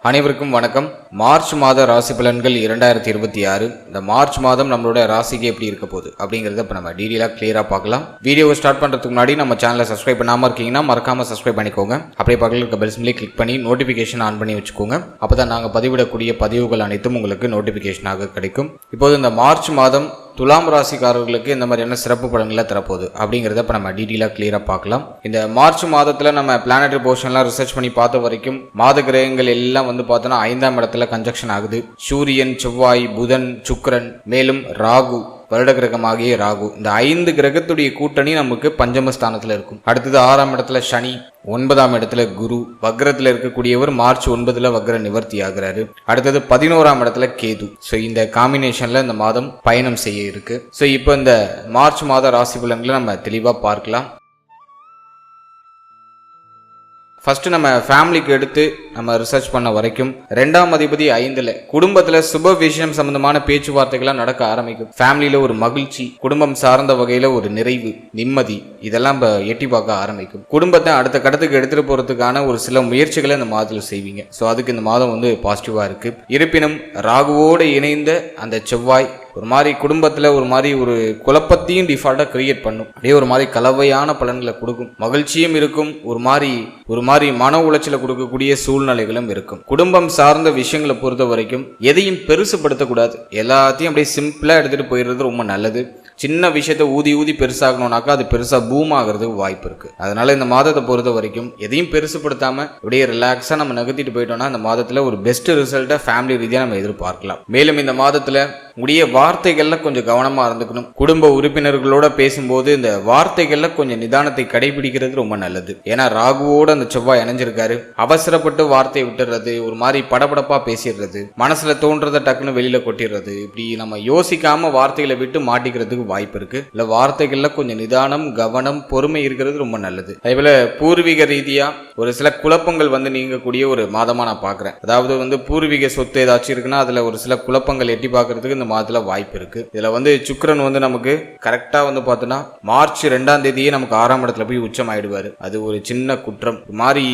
அனைவருக்கும் வணக்கம். மார்ச் மாத ராசி பலன்கள் 2026. இந்த மார்ச் மாதம் நம்மளோட ராசிக்கு எப்படி இருக்க போகுது அப்படிங்கறத இப்ப நம்ம டீடைலா கிளியரா பார்க்கலாம். வீடியோவை ஸ்டார்ட் பண்றதுக்கு முன்னாடி நம்ம சேனலை சப்ஸ்கிரைப் பண்ணாம இருக்கீங்கன்னா மறக்காம சப்ஸ்கிரைப் பண்ணிக்கோங்க. அப்படியே பக்கத்துல இருக்க பெல் சிம்பலை கிளிக் பண்ணி நோட்டிபிகேஷன் ஆன் பண்ணி வச்சுக்கோங்க. அப்பதான் நாங்க பதிவிடக்கூடிய பதிவுகள் அனைத்தும் உங்களுக்கு நோட்டிபிகேஷனாக கிடைக்கும். இப்போது இந்த மார்ச் மாதம் துலாம் ராசிக்காரர்களுக்கு இந்த மாதிரியான சிறப்பு பலன்களை தரப்போகுது அப்படிங்கிறத இப்போ நம்ம டீட்டெயிலாக கிளியராக பார்க்கலாம். இந்த மார்ச் மாதத்தில் நம்ம பிளானட்டரி போர்ஷன்லாம் ரிசர்ச் பண்ணி பார்த்த வரைக்கும் மாத கிரகங்கள் எல்லாம் வந்து பார்த்தோன்னா 5ஆம் இடத்துல கன்ஜக்ஷன் ஆகுது. சூரியன், செவ்வாய், புதன், சுக்கிரன், மேலும் ராகு, வருட கிரகமாகிய ராகு, இந்த 5 கிரகத்துடைய கூட்டணி நமக்கு பஞ்சமஸ்தானத்துல இருக்கும். அடுத்தது 6ஆம் இடத்துல சனி, 9ஆம் இடத்துல குரு, வக்ரத்துல இருக்கக்கூடியவர் மார்ச் 9 வக்ர நிவர்த்தி ஆகிறாரு. அடுத்தது 11ஆம் இடத்துல கேது. ஸோ இந்த காம்பினேஷன்ல இந்த மாதம் பயணம் செய்ய இருக்கு. ஸோ இப்போ இந்த மார்ச் மாத ராசி பலன்களை நம்ம தெளிவா பார்க்கலாம். ஃபர்ஸ்ட் நம்ம ஃபேமிலிக்கு எடுத்து நம்ம ரிசர்ச் பண்ண வரைக்கும் 2ஆம் அதிபதி 5ல் குடும்பத்துல சுப விஷயம் சம்பந்தமான பேச்சுவார்த்தைகள்லாம் நடக்க ஆரம்பிக்கும். ஃபேமிலியில ஒரு மகிழ்ச்சி, குடும்பம் சார்ந்த வகையில ஒரு நிறைவு, நிம்மதி, இதெல்லாம் எட்டி பார்க்க ஆரம்பிக்கும். குடும்பத்தை அடுத்த கட்டத்துக்கு எடுத்துட்டு போறதுக்கான ஒரு சில முயற்சிகளை இந்த மாதத்தில் செய்வீங்க. ஸோ அதுக்கு இந்த மாதம் வந்து பாசிட்டிவா இருக்கு. இருப்பினும் ராகுவோடு இணைந்த அந்த செவ்வாய் ஒரு மாதிரி குடும்பத்துல ஒரு மாதிரி ஒரு குழப்பத்தையும் டிஃபால்ட்டா கிரியேட் பண்ணும். அப்படியே ஒரு மாதிரி கலவையான பலன்களை கொடுக்கும். மகிழ்ச்சியும் இருக்கும், ஒரு மாதிரி மன உளைச்சலை கொடுக்கக்கூடிய சூழ்நிலைகளும் இருக்கும். குடும்பம் சார்ந்த விஷயங்களை பொறுத்த வரைக்கும் எதையும் பெருசுப்படுத்தக்கூடாது. எல்லாத்தையும் அப்படியே சிம்பிளா எடுத்துட்டு போயிடுறது ரொம்ப நல்லது. சின்ன விஷயத்தை ஊதி பெருசாகணும்னாக்கா அது பெருசா பூம் ஆகிறதுக்கு வாய்ப்பு இருக்கு. அதனால இந்த மாதத்தை பொறுத்த வரைக்கும் எதையும் பெருசுப்படுத்தாம அப்படியே ரிலாக்ஸா நம்ம நகர்த்திட்டு போயிட்டோம்னா இந்த மாதத்துல ஒரு பெஸ்ட் ரிசல்ட்டை ஃபேமிலி ரீதியா நம்ம எதிர்பார்க்கலாம். மேலும் இந்த மாதத்துல உடைய வார்த்தைகள்ல கொஞ்சம் கவனமா இருந்துக்கணும். குடும்ப உறுப்பினர்களோட பேசும்போது இந்த வார்த்தைகள்ல கொஞ்சம் நிதானத்தை கடைபிடிக்கிறது ரொம்ப நல்லது. ஏன்னா ராகுவோட அந்த செவ்வாய் இணைஞ்சிருக்காரு. அவசரப்பட்டு வார்த்தையை விட்டுறது, ஒரு மாதிரி படபடப்பா பேசிடுறது, மனசுல தோன்றதை டக்குன்னு வெளியில கொட்டிடுறது, இப்படி நம்ம யோசிக்காம வார்த்தைகளை விட்டு மாட்டிக்கிறதுக்கு வாய்ப்பு இருக்கு. இல்ல வார்த்தைகள்ல கொஞ்சம் நிதானம், கவனம், பொறுமை இருக்கிறது ரொம்ப நல்லது. அதேபோல பூர்வீக ரீதியா ஒரு சில குழப்பங்கள் வந்து நீங்கக்கூடிய ஒரு மாதமா நான் பாக்குறேன். அதாவது வந்து பூர்வீக சொத்து ஏதாச்சும் இருக்குன்னா அதுல ஒரு சில குழப்பங்கள் எட்டி பார்க்கறதுக்கு இந்த மாதத்துல வாய்ப்பு இருக்கு. இதுல வந்து சுக்கிரன் வந்து நமக்கு கரெக்டா வந்து பார்த்தோன்னா மார்ச் 2ஆம் தேதியே நமக்கு 6ஆம் இடத்துல போய் உச்சம் ஆயிடுவாரு. அது ஒரு சின்ன குற்றம். ஒரு மாதிரி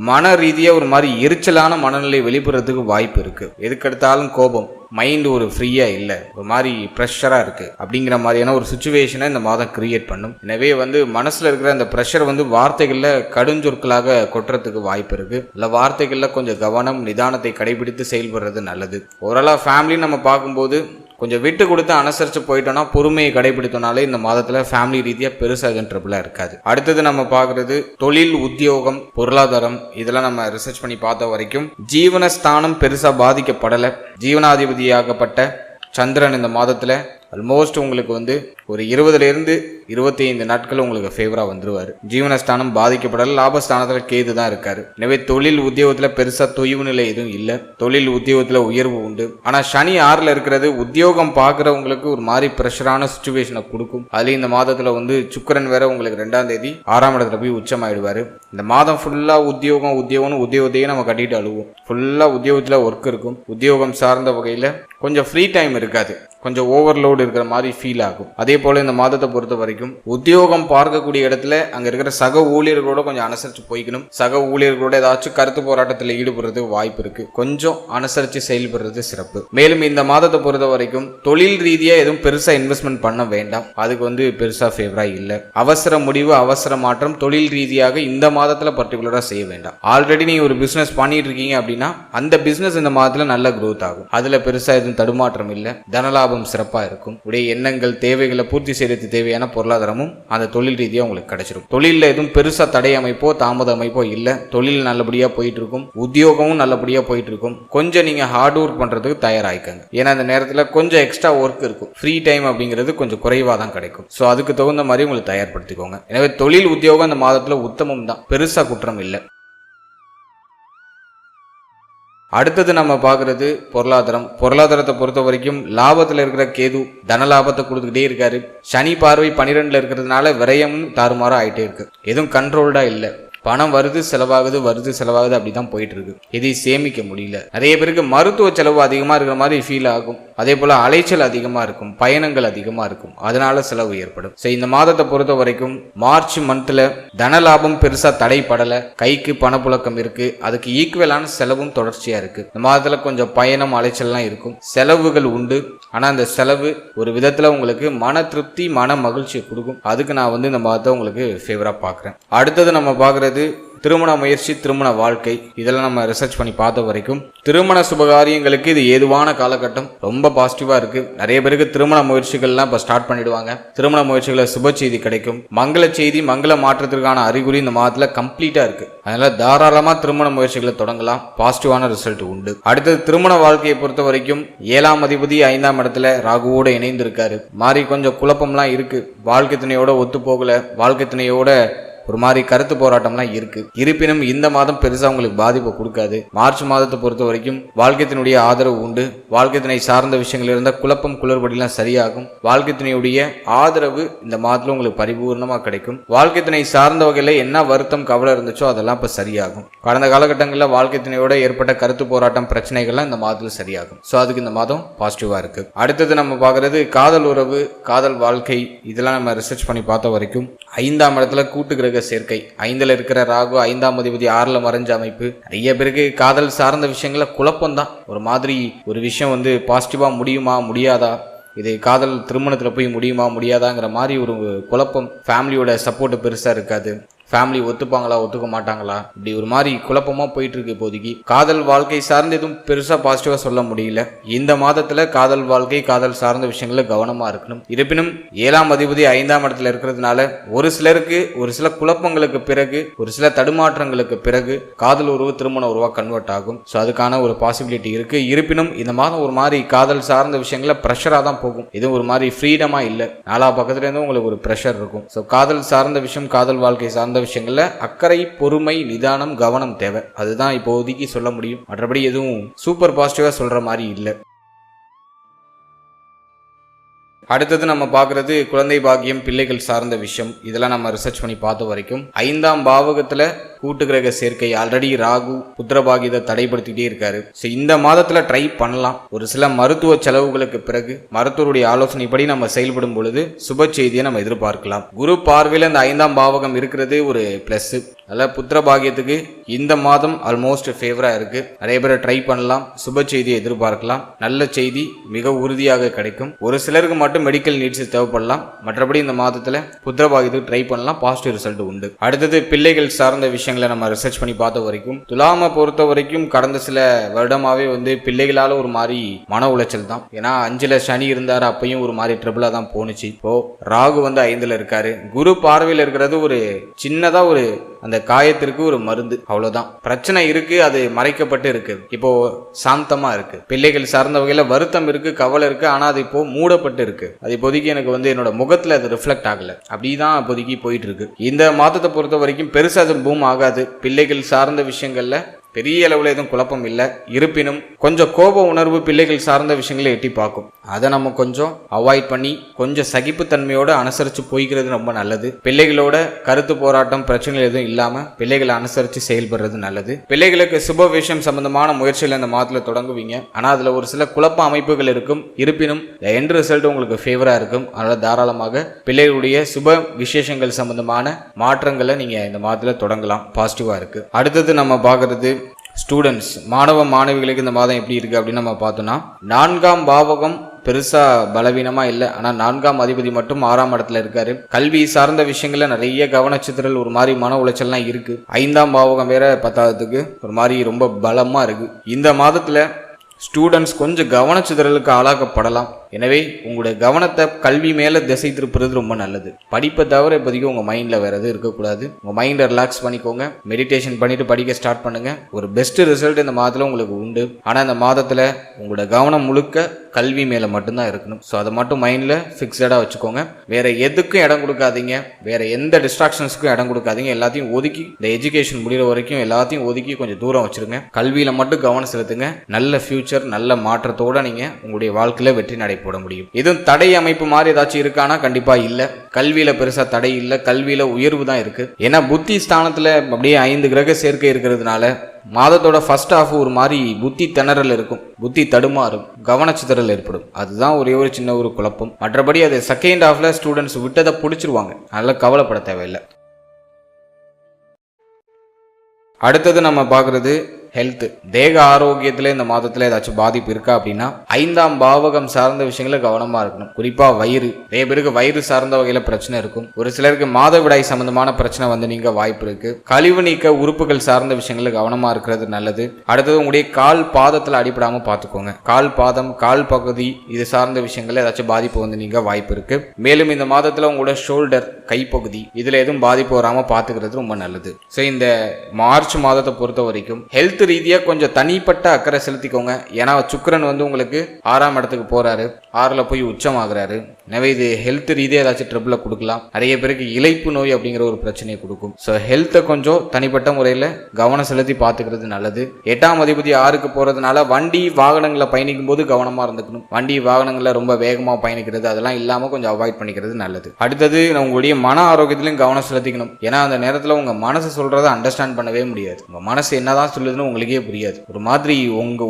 மன ரீதியா ஒரு மாதிரி எரிச்சலான மனநிலை வெளிப்படுறதுக்கு வாய்ப்பு இருக்கு. எதுக்கெடுத்தாலும் கோபம், மைண்ட் ஒரு ஃப்ரீயா இல்ல, ஒரு மாதிரி ப்ரெஷரா இருக்கு அப்படிங்கிற மாதிரியான ஒரு சுச்சுவேஷனை இந்த மாதம் கிரியேட் பண்ணும். எனவே வந்து மனசுல இருக்கிற அந்த ப்ரெஷர் வந்து வார்த்தைகள்ல கடுஞ்சொற்களாக கொட்டுறதுக்கு வாய்ப்பு இருக்கு. இல்ல வார்த்தைகள்ல கொஞ்சம் கவனம், நிதானத்தை கடைபிடித்து செயல்படுறது நல்லது. ஓவராலா ஃபேமிலி நம்ம பார்க்கும்போது கொஞ்சம் விட்டு கொடுத்து அனுசரிச்சு போயிட்டோம்னா, பொறுமையை கடைபிடித்தோம்னாலே இந்த மாதத்துல ஃபேமிலி ரீதியா பெருசா எதுவும் ட்ரபிளா இருக்காது. அடுத்தது நம்ம பார்க்கறது தொழில், உத்தியோகம், பொருளாதாரம். இதெல்லாம் நம்ம ரிசர்ச் பண்ணி பார்த்த வரைக்கும் ஜீவனஸ்தானம் பெருசா பாதிக்கப்படலை. ஜீவனாதிபதியாகப்பட்ட சந்திரன் இந்த மாதத்துல ஆல்மோஸ்ட் உங்களுக்கு வந்து ஒரு 20 to 25 நாட்கள் உங்களுக்கு ஃபேவரா வந்துருவாரு. ஜீவனஸ்தானம் பாதிக்கப்படல. லாபஸ்தானத்துல கேது தான் இருக்காரு. எனவே தொழில் உத்தியோகத்துல பெருசா தொய்வு நிலை எதுவும் இல்ல. தொழில் உத்தியோகத்துல உயர்வு உண்டு. ஆனா சனி 6ல் இருக்கிறது உத்தியோகம் பாக்குறவங்களுக்கு ஒரு மாதிரி பிரஷரான சிச்சுவேஷனை கொடுக்கும். அதுல இந்த மாதத்துல வந்து சுக்கிரன் வேற உங்களுக்கு 2ஆம் தேதி 6ஆம் இடத்துல போய் உச்சம் ஆயிடுவாரு. இந்த மாதம் ஃபுல்லா உத்தியோகத்தையே நம்ம கட்டிட்டு அழுவோம். ஃபுல்லா உத்தியோகத்துல ஒர்க் இருக்கும். உத்தியோகம் சார்ந்த வகையில கொஞ்சம் ஃப்ரீ டைம் இருக்காது, கொஞ்சம் ஓவர்லோடு இருக்கிற மாதிரி ஃபீல் ஆகும். அதே போல இந்த மாதத்தை பொறுத்த வரைக்கும் உத்தியோகம் பார்க்கக்கூடிய இடத்துல அங்க இருக்கிற சக ஊழியர்களோட கொஞ்சம் அனுசரிச்சு போய்க்கணும். சக ஊழியர்களோட ஏதாச்சும் கருத்து போராட்டத்தில் ஈடுபடுறதுக்கு வாய்ப்பு இருக்கு. கொஞ்சம் அனுசரிச்சு செயல்படுறது சிறப்பு. மேலும் இந்த மாதத்தை பொறுத்த வரைக்கும் தொழில் ரீதியா எதுவும் பெருசா இன்வெஸ்ட்மெண்ட் பண்ண வேண்டாம். அதுக்கு வந்து பெருசா ஃபேவரா இல்ல. அவசர முடிவு, அவசர மாற்றம் தொழில் ரீதியாக இந்த மாதத்துல பர்டிகுலரா செய்ய வேண்டாம். ஆல்ரெடி நீங்க ஒரு பிசினஸ் பண்ணிட்டு இருக்கீங்க அப்படின்னா அந்த பிசினஸ் இந்த மாதத்துல நல்ல growth ஆகும். அதுல பெருசா எதுவும் தடுமாற்றம் இல்ல. தனலாபம் சிறப்பா இருக்கும். உடைய எண்ணங்கள், தேவைகளை பூர்த்தி செய்யறதுக்கு தேவையான பொருளாதாரமும் அந்த தொழில் ரீதியா உங்களுக்கு கிடைச்சிடும். தொழில எதுவும் பெருசா தடை அமைப்போ தாமத அமைப்போ இல்ல. தொழில் நல்லபடியா போயிட்டு இருக்கும். உத்தியோகமும் நல்லபடியா போயிட்டு இருக்கும். கொஞ்சம் நீங்க ஹார்ட் ஒர்க் பண்றதுக்கு தயாராயிக்கங்க. ஏன்னா இந்த நேரத்துல கொஞ்சம் எக்ஸ்ட்ரா ஒர்க் இருக்கும். ஃப்ரீ டைம் அப்படிங்கிறது கொஞ்சம் குறைவா தான் கிடைக்கும். சோ அதுக்கு தகுந்த மாதிரி உங்களுக்கு தயார்படுத்திக்கோங்க. எனவே தொழில், உத்தியோகம் இந்த மாதத்துல உத்தமம் தான், பெருசா குற்றம் இல்லை. அடுத்தது நம்ம பார்க்கறது பொருளாதாரத்தை பொறுத்த வரைக்கும் லாபத்தில் இருக்கிற கேது தன லாபத்தை கொடுத்துக்கிட்டே இருக்காரு. சனி பார்வை 12ல் இருக்கிறதுனால விரயமும் தாறுமாறா ஆயிட்டே இருக்கு. எதுவும் கண்ட்ரோல்டா இல்லை. பணம் வருது செலவாகுது அப்படிதான் போயிட்டு இருக்கு. இதை சேமிக்க முடியல. நிறைய பேருக்கு மருத்துவ செலவு அதிகமா இருக்கிற மாதிரி ஃபீல் ஆகும். அதே போல அலைச்சல் அதிகமா இருக்கும், பயணங்கள் அதிகமா இருக்கும், அதனால செலவு ஏற்படும். சோ இந்த மாதத்தை பொறுத்த வரைக்கும் மார்ச் மந்த்ல தன லாபம் பெருசா தடைப்படல, கைக்கு பணப்புழக்கம் இருக்கு, அதுக்கு ஈக்குவலான செலவும் தொடர்ச்சியா இருக்கு. இந்த மாதத்துல கொஞ்சம் பயணம் அலைச்சல்லாம் இருக்கும், செலவுகள் உண்டு. ஆனா அந்த செலவு ஒரு விதத்துல உங்களுக்கு மன திருப்தி மன மகிழ்ச்சியை கொடுக்கும். அதுக்கு நான் இந்த மாதத்தை உங்களுக்கு ஃபேவரா பாக்குறேன். அடுத்தது நம்ம பாக்குறது திருமண முயற்சி, திருமண வாழ்க்கை. இதெல்லாம் நம்ம ரிசர்ச் பண்ணி பார்த்த வரைக்கும் திருமண சுபகாரியங்களுக்கு இது ஏதுவான காலகட்டம், ரொம்ப பாசிட்டிவா இருக்கு. நிறைய பேருக்கு திருமண முயற்சிகள்லாம் இப்ப ஸ்டார்ட் பண்ணிடுவாங்க. திருமண முயற்சிகளை சுப செய்தி கிடைக்கும், மங்கள செய்தி, மங்கள மாற்றத்திற்கான அறிகுறி இந்த மாதத்துல கம்ப்ளீட்டா இருக்கு. அதனால தாராளமா திருமண முயற்சிகளை தொடங்கலாம், பாசிட்டிவான ரிசல்ட் உண்டு. அடுத்தது திருமண வாழ்க்கையை பொறுத்த வரைக்கும் 7ஆம் அதிபதி 5ஆம் இடத்துல ராகுவோட இணைந்து இருக்காரு. மாதிரி கொஞ்சம் குழப்பம்லாம் இருக்கு, வாழ்க்கை துணையோட ஒத்து போகல, வாழ்க்கை துணையோட ஒரு மாதிரி கருத்து போராட்டம்லாம் இருக்கு. இருப்பினும் இந்த மாதம் பெருசா உங்களுக்கு பாதிப்பை கொடுக்காது. மார்ச் மாதத்தை பொறுத்த வரைக்கும் வாழ்க்கைத்தினுடைய ஆதரவு உண்டு. வாழ்க்கை துணை சார்ந்த விஷயங்கள் இருந்த குழப்பம் குளறுபடிலாம் சரியாகும். வாழ்க்கை துணையுடைய ஆதரவு இந்த மாதத்துல உங்களுக்கு பரிபூர்ணமா கிடைக்கும். வாழ்க்கை துணை சார்ந்த வகையில என்ன வருத்தம் கவலை இருந்துச்சோ அதெல்லாம் இப்ப சரியாகும். கடந்த காலகட்டங்களில் வாழ்க்கை துணையோட ஏற்பட்ட கருத்து போராட்டம் பிரச்சனைகள்லாம் இந்த மாதத்துல சரியாகும். சோ அதுக்கு இந்த மாதம் பாசிட்டிவா இருக்கு. அடுத்தது நம்ம பாக்குறது காதல் உறவு, காதல் வாழ்க்கை. இதெல்லாம் நம்ம ரிசர்ச் பண்ணி பார்த்த வரைக்கும் 5ஆம் இடத்துல கூட்டு கிரக சேர்க்கை, 5ல இருக்கிற ராகு 5ஆம் அதிபதி 6ல மறைஞ்ச அமைப்பு. நிறைய பேருக்கு காதல் சார்ந்த விஷயங்கள குழப்பம் தான். ஒரு மாதிரி ஒரு விஷயம் பாசிட்டிவா முடியுமா முடியாதா, இது காதல் திருமணத்துல போய் முடியுமா முடியாதாங்கிற மாதிரி ஒரு குழப்பம். ஃபேமிலியோட சப்போர்ட் பெருசா இருக்காது, ஃபேமிலி ஒத்துப்பாங்களா ஒத்துக்க மாட்டாங்களா, இப்படி ஒரு மாதிரி குழப்பமா போயிட்டு இருக்கு. இப்போதைக்கு காதல் வாழ்க்கை சார்ந்து எதுவும் பெருசா பாசிட்டிவா சொல்ல முடியல. இந்த மாதத்துல காதல் வாழ்க்கை, காதல் சார்ந்த விஷயங்கள கவனமா இருக்கணும். இருப்பினும் 7ஆம் அதிபதி 5ஆம் இடத்துல இருக்கிறதுனால ஒரு சிலருக்கு ஒரு சில குழப்பங்களுக்கு பிறகு, ஒரு சில தடுமாற்றங்களுக்கு பிறகு காதல் உறவு திருமண உறவா கன்வெர்ட் ஆகும். ஸோ அதுக்கான ஒரு பாசிபிலிட்டி இருக்கு. இருப்பினும் இந்த மாதம் ஒரு மாதிரி காதல் சார்ந்த விஷயங்கள ப்ரெஷரா தான் போகும். இது ஒரு மாதிரி ஃப்ரீடமா இல்லை, நாலா பக்கத்துல இருந்து உங்களுக்கு ஒரு ப்ரெஷர் இருக்கும். ஸோ காதல் சார்ந்த விஷயம், காதல் வாழ்க்கை சார்ந்த விஷயங்கள்ல அக்கறை, பொறுமை, நிதானம், கவனம் தேவை. அதுதான் இப்போதைக்கு சொல்ல முடியும். மற்றபடி எதுவும் சூப்பர் பாசிட்டிவா சொல்ற மாதிரி இல்லை. அடுத்தது நம்ம பார்க்கறது குழந்தை பாக்கியம், பிள்ளைகள் சார்ந்த விஷயம். இதெல்லாம் நம்ம ரிசர்ச் பண்ணி பார்த்த வரைக்கும் 5ஆம் பாவகத்துல கூட்டு கிரக சேர்க்கை, ஆல்ரெடி ராகு புத்திரபாகியத்தை தடைப்படுத்திட்டே இருக்காரு. இந்த மாதத்துல ட்ரை பண்ணலாம். ஒரு சில மருத்துவ செலவுகளுக்கு பிறகு மருத்துவருடைய ஆலோசனைப்படி நம்ம செயல்படும் பொழுது சுப செய்தியை நம்ம எதிர்பார்க்கலாம். குரு பார்வையில் இந்த 5ஆம் பாவகம் இருக்கிறது ஒரு பிளஸ். அதில் புத்திரபாகியத்துக்கு இந்த மாதம் ஆல்மோஸ்ட் ஃபேவரா இருக்கு. நிறைய பேரை ட்ரை பண்ணலாம், சுப செய்தியை எதிர்பார்க்கலாம். நல்ல செய்தி மிக உறுதியாக கிடைக்கும். ஒரு சிலருக்கு மட்டும் மெடிக்கல் நீட்ஸ் தேவைப்படலாம். மற்றபடி இந்த மாதத்துல புத்திரபாகியத்துக்கு ட்ரை பண்ணலாம், பாசிட்டிவ் ரிசல்ட் உண்டு. அடுத்தது பிள்ளைகள் சார்ந்த விஷயங்களை நம்ம ரிசர்ச் பண்ணி பார்த்த வரைக்கும் துலாமை பொறுத்த வரைக்கும் கடந்த சில வருடமாவே பிள்ளைகளால ஒரு மாதிரி மன உளைச்சல் தான். ஏன்னா 5ல சனி இருந்தாரு, அப்பயும் ஒரு மாதிரி ட்ரிபிளா தான் போனுச்சு. இப்போ ராகு 5ல இருக்காரு, குரு பார்வையில் இருக்கிறது ஒரு சின்னதா ஒரு அந்த காயத்திற்கு ஒரு மருந்து, அவ்வளவுதான். பிரச்சனை இருக்கு, அது மறைக்கப்பட்டு இருக்கு, இப்போ சாந்தமா இருக்கு. பிள்ளைகள் சார்ந்த வகையில வருத்தம் இருக்கு, கவலை இருக்கு, ஆனா அது இப்போ மூடப்பட்டு இருக்கு. அது இப்போதைக்கு எனக்கு என்னோட முகத்துல அது ரிஃப்ளெக்ட் ஆகல, அப்படிதான் இப்போதைக்கு போயிட்டு இருக்கு. இந்த மாதத்தை பொறுத்த வரைக்கும் பெருசா அது பூம் ஆகாது. பிள்ளைகள் சார்ந்த விஷயங்கள்ல பெரிய அளவுல எதுவும் குழப்பம் இல்லை. இருப்பினும் கொஞ்சம் கோப உணர்வு பிள்ளைகள் சார்ந்த விஷயங்களை எட்டி பார்க்கும். அதை நம்ம கொஞ்சம் அவாய்ட் பண்ணி கொஞ்சம் சகிப்புத்தன்மையோட அனுசரிச்சு போய்கிறது ரொம்ப நல்லது. பிள்ளைகளோட கருத்து போராட்டம் பிரச்சனைகள் எதுவும் இல்லாம பிள்ளைகளை அனுசரிச்சு செயல்படுறது நல்லது. பிள்ளைகளுக்கு சுப விஷயம் சம்பந்தமான முயற்சிகள் இந்த மாதத்துல தொடங்குவீங்க. ஆனா அதுல ஒரு சில குழப்ப அமைப்புகள் இருக்கும். இருப்பினும் எண்ட் ரிசல்ட் உங்களுக்கு ஃபேவரா இருக்கும். அதனால தாராளமாக பிள்ளைகளுடைய சுப விசேஷங்கள் சம்பந்தமான மாற்றங்களை நீங்க இந்த மாதத்துல தொடங்கலாம், பாசிட்டிவா இருக்கு. அடுத்தது நம்ம பார்க்கறது ஸ்டூடெண்ட்ஸ், மாணவ மாணவிகளுக்கு இந்த மாதம் எப்படி இருக்கு அப்படின்னு நம்ம பார்த்தோம்னா 4ஆம் பாவகம் பெருசா பலவீனமா இல்லை. ஆனா 4ஆம் அதிபதி மட்டும் 6ஆம் இடத்துல இருக்காரு. கல்வி சார்ந்த விஷயங்கள்ல நிறைய கவனச்சிதறல், ஒரு மாதிரி மன உளைச்சல்லாம் இருக்கு. 5ஆம் பாவகம் வேற 10ஆவதுக்கு ஒரு மாதிரி ரொம்ப பலமா இருக்கு. இந்த மாதத்துல ஸ்டூடெண்ட்ஸ் கொஞ்சம் கவனச்சிதறலுக்கு ஆளாக்கப்படலாம். எனவே உங்களுடைய கவனத்தை கல்வி மேல திசை திருப்புறது ரொம்ப நல்லது. படிப்பை தவிர இப்போதைக்கு உங்க மைண்ட்ல வேற எதுவும் இருக்கக்கூடாது. உங்க மைண்டை ரிலாக்ஸ் பண்ணிக்கோங்க, மெடிடேஷன் பண்ணிட்டு படிக்க ஸ்டார்ட் பண்ணுங்க. ஒரு பெஸ்ட் ரிசல்ட் இந்த மாதத்துல உங்களுக்கு உண்டு. ஆனா இந்த மாதத்துல உங்களோட கவனம் முழுக்க கல்வி மேல மட்டும்தான் இருக்கணும். ஸோ அதை மட்டும் மைண்ட்ல ஃபிக்ஸடா வச்சுக்கோங்க. வேற எதுக்கும் இடம் கொடுக்காதீங்க, வேற எந்த டிஸ்ட்ராக்ஷன்ஸுக்கும் இடம் கொடுக்காதீங்க. எல்லாத்தையும் ஒதுக்கி இந்த எஜுகேஷன் முடிகிற வரைக்கும் எல்லாத்தையும் ஒதுக்கி கொஞ்சம் தூரம் வச்சிருங்க. கல்வியில மட்டும் கவனம் செலுத்துங்க. நல்ல ஃபியூச்சர், நல்ல மாற்றத்தோட நீங்க உங்களுடைய வாழ்க்கையில வெற்றி நடை நடை போட முடியும். இதுவும் தடை அமைப்பு மாதிரி ஏதாச்சும் இருக்கானா கண்டிப்பா இல்ல. கல்வியில பெருசா தடை இல்ல, கல்வியில உயர்வு தான் இருக்கு. ஏன்னா புத்தி ஸ்தானத்துல அப்படியே 5 கிரக சேர்க்கை இருக்கிறதுனால மாதத்தோட ஃபர்ஸ்ட் ஹாஃப் ஒரு மாதிரி புத்தி திணறல் இருக்கும், புத்தி தடுமாறும், கவனச்சிதறல் ஏற்படும். அதுதான் ஒரே ஒரு சின்ன ஒரு குழப்பம். மற்றபடி அது செகண்ட் ஹாஃப்ல ஸ்டூடெண்ட்ஸ் விட்டதை பிடிச்சிருவாங்க, அதனால கவலைப்பட தேவையில்லை. அடுத்தது நம்ம பார்க்குறது ஹெல்த். தேக ஆரோக்கியத்தில் இந்த மாதத்தில் ஏதாச்சும் பாதிப்பு இருக்கா அப்படின்னா 5ஆம் பாவகம் சார்ந்த விஷயங்கள கவனமாக இருக்கணும். குறிப்பாக வயிறு, நிறைய பேருக்கு வயிறு சார்ந்த வகையில் பிரச்சனை இருக்கும். ஒரு சிலருக்கு மாதவிடாய் சம்பந்தமான பிரச்சனை வந்து நீங்க வாய்ப்பு இருக்கு. கழிவு நீக்க உறுப்புகள் சார்ந்த விஷயங்கள கவனமாக இருக்கிறது நல்லது. அடுத்தது உங்களுடைய கால் பாதத்தில் அடிப்படாமல் பார்த்துக்கோங்க. கால் பாதம், கால் பகுதி இது சார்ந்த விஷயங்கள் ஏதாச்சும் பாதிப்பு வந்து நீங்க வாய்ப்பு இருக்கு. மேலும் இந்த மாதத்தில் உங்களோட ஷோல்டர், கைப்பகுதி இதில் எதுவும் பாதிப்பு வராமல் பார்த்துக்கிறது ரொம்ப நல்லது. ஸோ இந்த மார்ச் மாதத்தை பொறுத்த வரைக்கும் ஹெல்த் ரீதியாக கொஞ்சம் தனிப்பட்ட அக்கறை செலுத்திக்கோங்க. ஏன்னா சுக்கிரன் வந்து உங்களுக்கு 6ஆம் இடத்துக்கு போறாரு, 6ல் போய் உச்சமாகிறாரு. எனவே இது ஹெல்த் ரீதியாக ஏதாச்சும் ட்ரபிளை கொடுக்கலாம். நிறைய பேருக்கு இளைப்பு நோய் அப்படிங்கிற ஒரு பிரச்சனையை கொடுக்கும். ஸோ ஹெல்த்தை கொஞ்சம் தனிப்பட்ட முறையில் கவனம் செலுத்தி பார்த்துக்கிறது நல்லது. 8ஆம் அதிபதி 6க்கு போறதுனால வண்டி வாகனங்களை பயணிக்கும் போது கவனமா இருந்துக்கணும். வண்டி வாகனங்களை ரொம்ப வேகமாக பயணிக்கிறது அதெல்லாம் இல்லாமல் கொஞ்சம் அவாய்ட் பண்ணிக்கிறது நல்லது. அடுத்தது உங்களுடைய மன ஆரோக்கியத்திலையும் கவனம் செலுத்திக்கணும். ஏன்னா அந்த நேரத்தில் உங்க மனசு சொல்றதை அண்டர்ஸ்டாண்ட் பண்ணவே முடியாது. உங்க மனசு என்னதான் சொல்லுதுன்னு உங்களுக்கே புரியாது. ஒரு மாதிரி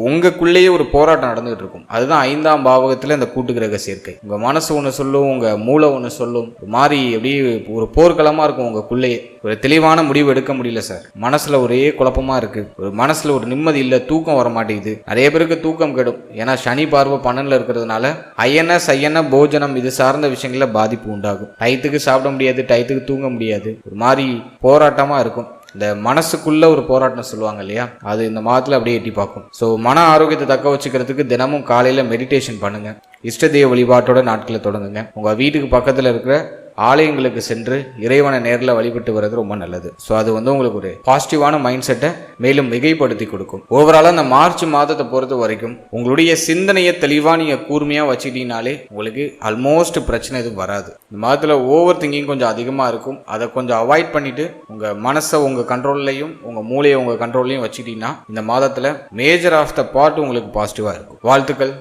உங்களுக்குள்ளேயே ஒரு போராட்டம் நடந்துகிட்டு இருக்கும். அதுதான் 5ஆம் பாவகத்தில் இந்த கூட்டு கிரக சேர்க்கை. உங்க மனசு ஒன்று சொல்லும், உங்க மூளை ஒன்று சொல்லும். ஒரு மாதிரி அப்படியே ஒரு போர்க்களமா இருக்கும் உங்களுக்குள்ளேயே. ஒரு தெளிவான முடிவு எடுக்க முடியல சார், மனசுல ஒரே குழப்பமா இருக்கு, ஒரு மனசுல ஒரு நிம்மதி இல்லை, தூக்கம் வர மாட்டேங்குது. நிறைய பேருக்கு தூக்கம் கெடும். ஏன்னா சனி பார்வை 12ல் இருக்கிறதுனால ஐயன போஜனம் இது சார்ந்த விஷயங்கள பாதிப்பு உண்டாகும். டயத்துக்கு சாப்பிட முடியாது, டயத்துக்கு தூங்க முடியாது. ஒரு மாதிரி போராட்டமா இருக்கும். இந்த மனசுக்குள்ள ஒரு போராட்டம் சொல்லுவாங்க இல்லையா, அது இந்த மாதத்துல அப்படியே எட்டி பார்க்கும். ஸோ மன ஆரோக்கியத்தை தக்க வச்சுக்கிறதுக்கு தினமும் காலையில மெடிடேஷன் பண்ணுங்க. இஷ்ட தெய்வ வழிபாட்டோட நாட்களை தொடங்குங்க. உங்க வீட்டுக்கு பக்கத்துல இருக்கிற ஆலயங்களுக்கு சென்று இறைவனை நேரில் வழிபட்டு வர்றது ரொம்ப நல்லது. ஸோ அது வந்து உங்களுக்கு ஒரு பாசிட்டிவான மைண்ட் செட்டை மேலும் மிகைப்படுத்தி கொடுக்கும். ஓவராலாக அந்த மார்ச் மாதத்தை பொறுத்த வரைக்கும் உங்களுடைய சிந்தனையை தெளிவாக நீங்கள் கூர்மையாக வச்சுக்கிட்டீங்கனாலே உங்களுக்கு ஆல்மோஸ்ட் பிரச்சனை எதுவும் வராது. இந்த மாதத்தில் ஓவர் திங்கிங் கொஞ்சம் அதிகமாக இருக்கும். அதை கொஞ்சம் அவாய்ட் பண்ணிட்டு உங்கள் மனசை உங்கள் கண்ட்ரோல்லையும் உங்கள் மூளையை உங்கள் கண்ட்ரோல்லையும் வச்சுக்கிட்டீங்கன்னா இந்த மாதத்தில் மேஜர் ஆஃப் த பார்ட் உங்களுக்கு பாசிட்டிவாக இருக்கும். வாழ்த்துக்கள்.